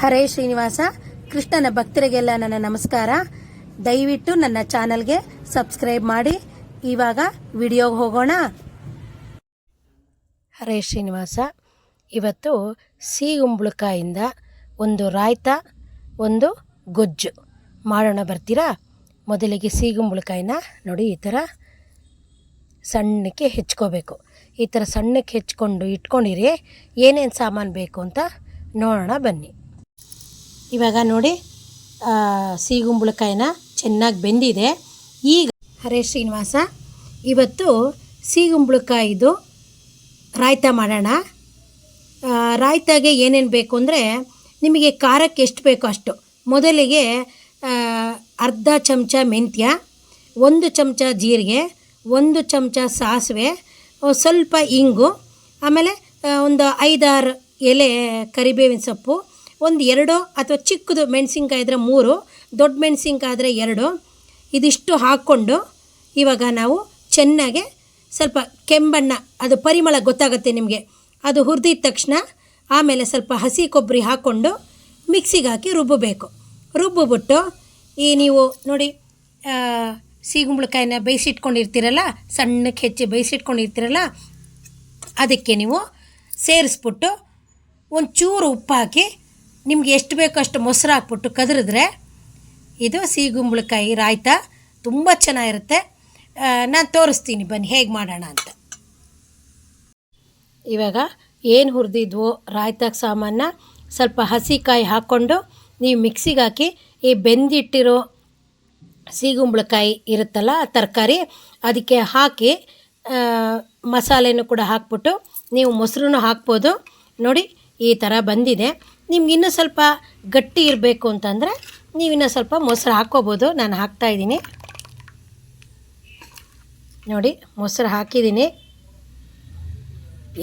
ಹರೇ ಶ್ರೀನಿವಾಸ. ಕೃಷ್ಣನ ಭಕ್ತರಿಗೆಲ್ಲ ನನ್ನ ನಮಸ್ಕಾರ. ದಯವಿಟ್ಟು ನನ್ನ ಚಾನಲ್ಗೆ ಸಬ್ಸ್ಕ್ರೈಬ್ ಮಾಡಿ. ಇವಾಗ ವಿಡಿಯೋಗೆ ಹೋಗೋಣ. ಹರೇ ಶ್ರೀನಿವಾಸ. ಇವತ್ತು ಸಿಗುಂಬಳಕಾಯಿಂದ ಒಂದು ರಾಯ್ತ, ಒಂದು ಗೊಜ್ಜು ಮಾಡೋಣ, ಬರ್ತೀರಾ? ಮೊದಲಿಗೆ ಸಿಗುಂಬಳಕಾಯಿನ ನೋಡಿ ಈ ಥರ ಸಣ್ಣಕ್ಕೆ ಹೆಚ್ಕೋಬೇಕು. ಈ ಥರ ಸಣ್ಣಕ್ಕೆ ಹೆಚ್ಕೊಂಡು ಇಟ್ಕೊಂಡಿರಿ. ಏನೇನು ಸಾಮಾನು ಬೇಕು ಅಂತ ನೋಡೋಣ ಬನ್ನಿ. ಇವಾಗ ನೋಡಿ ಸಿಗುಂಬಳಕಾಯಿನ ಚೆನ್ನಾಗಿ ಬೆಂದಿದೆ. ಈಗ ಹರೇ ಶ್ರೀನಿವಾಸ, ಇವತ್ತು ಸಿಗುಂಬಳಕಾಯಿದು ರಾಯ್ತ ಮಾಡೋಣ. ರಾಯ್ತಾಗೆ ಏನೇನು ಬೇಕು ಅಂದರೆ, ನಿಮಗೆ ಖಾರಕ್ಕೆ ಎಷ್ಟು ಬೇಕೋ ಅಷ್ಟು. ಮೊದಲಿಗೆ ಅರ್ಧ ಚಮಚ ಮೆಂತ್ಯ, 1 ಚಮಚ ಜೀರಿಗೆ, 1 ಚಮಚ ಸಾಸಿವೆ, ಸ್ವಲ್ಪ ಇಂಗು, ಆಮೇಲೆ ಒಂದು 5-6 ಎಲೆ ಕರಿಬೇವಿನ ಸೊಪ್ಪು, ಒಂದು 2 ಅಥವಾ ಚಿಕ್ಕದು ಮೆಣಸಿನ್ಕಾಯಿ ಇದ್ದರೆ 3, ದೊಡ್ಡ ಮೆಣಸಿನ್ಕಾಯಿ ಆದರೆ 2. ಇದಿಷ್ಟು ಹಾಕ್ಕೊಂಡು ಇವಾಗ ನಾವು ಚೆನ್ನಾಗೆ ಸ್ವಲ್ಪ ಕೆಂಬಣ್ಣ, ಅದು ಪರಿಮಳ ಗೊತ್ತಾಗುತ್ತೆ ನಿಮಗೆ, ಅದು ಹುರಿದಿದ ತಕ್ಷಣ ಆಮೇಲೆ ಸ್ವಲ್ಪ ಹಸಿ ಕೊಬ್ಬರಿ ಹಾಕ್ಕೊಂಡು ಮಿಕ್ಸಿಗೆ ಹಾಕಿ ರುಬ್ಬಬೇಕು. ರುಬ್ಬಿಬಿಟ್ಟು ಈ ನೀವು ನೋಡಿ ಸಿಗುಂಬಳಕಾಯಿನ ಬೇಯಿಸಿಟ್ಕೊಂಡಿರ್ತೀರಲ್ಲ, ಸಣ್ಣಕ್ಕೆ ಹೆಚ್ಚಿ ಬೇಯಿಸಿಟ್ಕೊಂಡಿರ್ತೀರಲ್ಲ, ಅದಕ್ಕೆ ನೀವು ಸೇರಿಸ್ಬಿಟ್ಟು ಒಂಚೂರು ಉಪ್ಪು ಹಾಕಿ, ನಿಮ್ಗೆ ಎಷ್ಟು ಬೇಕೋ ಅಷ್ಟು ಮೊಸರು ಹಾಕ್ಬಿಟ್ಟು ಕದರಿದ್ರೆ ಇದು ಸಿಗುಂಬಳಕಾಯಿ ರಾಯ್ತ ತುಂಬ ಚೆನ್ನಾಗಿರುತ್ತೆ. ನಾನು ತೋರಿಸ್ತೀನಿ ಬನ್ನಿ ಹೇಗೆ ಮಾಡೋಣ ಅಂತ. ಇವಾಗ ಏನು ಹುರಿದಿದ್ವೋ ರಾಯ್ತಕ್ಕೆ ಸಾಮಾನ ಸ್ವಲ್ಪ ಹಸಿಕಾಯಿ ಹಾಕ್ಕೊಂಡು ನೀವು ಮಿಕ್ಸಿಗೆ ಹಾಕಿ, ಈ ಬೆಂದಿಟ್ಟಿರೋ ಸಿಗುಂಬಳಕಾಯಿ ಇರುತ್ತಲ್ಲ ತರಕಾರಿ, ಅದಕ್ಕೆ ಹಾಕಿ ಮಸಾಲೆನೂ ಕೂಡ ಹಾಕ್ಬಿಟ್ಟು ನೀವು ಮೊಸರನ್ನು ಹಾಕ್ಬೋದು. ನೋಡಿ ಈ ಥರ ಬಂದಿದೆ. ನಿಮ್ಗೆ ಇನ್ನೂ ಸ್ವಲ್ಪ ಗಟ್ಟಿ ಇರಬೇಕು ಅಂತಂದರೆ ನೀವು ಇನ್ನೂ ಸ್ವಲ್ಪ ಮೊಸರು ಹಾಕ್ಕೋಬೋದು. ನಾನು ಹಾಕ್ತಾಯಿದ್ದೀನಿ ನೋಡಿ, ಮೊಸರು ಹಾಕಿದ್ದೀನಿ.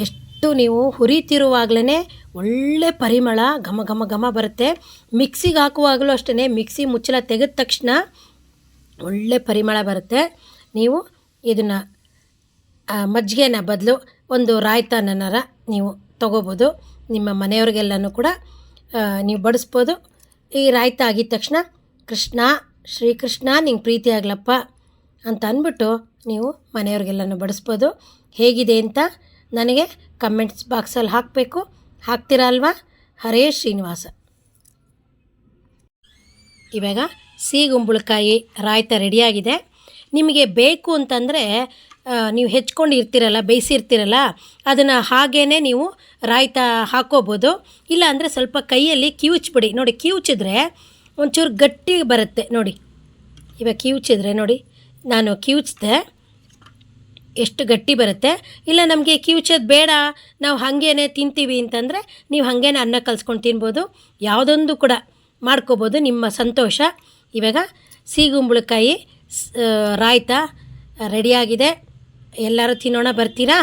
ಎಷ್ಟು ನೀವು ಹುರಿತಿರುವಾಗಲೇ ಒಳ್ಳೆ ಪರಿಮಳ, ಘಮ ಘಮ ಘಮ ಬರುತ್ತೆ. ಮಿಕ್ಸಿಗೆ ಹಾಕುವಾಗಲೂ ಅಷ್ಟೇ, ಮಿಕ್ಸಿ ಮುಚ್ಚಳ ತೆಗೆದ ತಕ್ಷಣ ಒಳ್ಳೆ ಪರಿಮಳ ಬರುತ್ತೆ. ನೀವು ಇದನ್ನು ಮಜ್ಜಿಗೆನ ಬದಲು ಒಂದು ರಾಯ್ತನರ ನೀವು ತೊಗೋಬೋದು. ನಿಮ್ಮ ಮನೆಯವ್ರಿಗೆಲ್ಲನೂ ಕೂಡ ನೀವು ಬಡಿಸ್ಬೋದು. ಈ ರಾಯ್ತ ಆಗಿದ ತಕ್ಷಣ ಕೃಷ್ಣ, ಶ್ರೀಕೃಷ್ಣ ನಿಂಗೆ ಪ್ರೀತಿ ಆಗ್ಲಪ್ಪ ಅಂತ ಅಂದ್ಬಿಟ್ಟು ನೀವು ಮನೆಯವ್ರಿಗೆಲ್ಲನೂ ಬಡಿಸ್ಬೋದು. ಹೇಗಿದೆ ಅಂತ ನನಗೆ ಕಮೆಂಟ್ಸ್ ಬಾಕ್ಸಲ್ಲಿ ಹಾಕಬೇಕು. ಹಾಕ್ತೀರಾ ಅಲ್ವಾ? ಹರೇ ಶ್ರೀನಿವಾಸ. ಇವಾಗ ಸಿಗುಂಬಳಕಾಯಿ ರಾಯ್ತ ರೆಡಿಯಾಗಿದೆ. ನಿಮಗೆ ಬೇಕು ಅಂತಂದರೆ ನೀವು ಹೆಚ್ಕೊಂಡು ಇರ್ತೀರಲ್ಲ, ಬೇಯಿಸಿರ್ತೀರಲ್ಲ, ಅದನ್ನು ಹಾಗೇ ನೀವು ರಾಯ್ತ ಹಾಕ್ಕೋಬೋದು. ಇಲ್ಲ ಅಂದರೆ ಸ್ವಲ್ಪ ಕೈಯಲ್ಲಿ ಕಿವುಚ್ಬಿಡಿ. ನೋಡಿ, ಕಿವುಚಿದ್ರೆ ಒಂಚೂರು ಗಟ್ಟಿ ಬರುತ್ತೆ. ನೋಡಿ ಇವಾಗ ಕಿವುಚಿದ್ರೆ ನೋಡಿ, ನಾನು ಕಿವುಚಿದೆ ಎಷ್ಟು ಗಟ್ಟಿ ಬರುತ್ತೆ. ಇಲ್ಲ ನಮಗೆ ಕಿವುಚೋದು ಬೇಡ, ನಾವು ಹಾಗೇ ತಿಂತೀವಿ ಅಂತಂದರೆ ನೀವು ಹಾಗೇ ಅನ್ನ ಕಲಿಸ್ಕೊಂಡು ತಿನ್ಬೋದು. ಯಾವುದೊಂದು ಕೂಡ ಮಾಡ್ಕೋಬೋದು, ನಿಮ್ಮ ಸಂತೋಷ. ಇವಾಗ ಸಿಗುಂಬಳಕಾಯಿ ರಾಯ್ತ ರೆಡಿಯಾಗಿದೆ. ಎಲ್ಲರೂ ತಿನ್ನೋಣ, ಬರ್ತೀರಾ?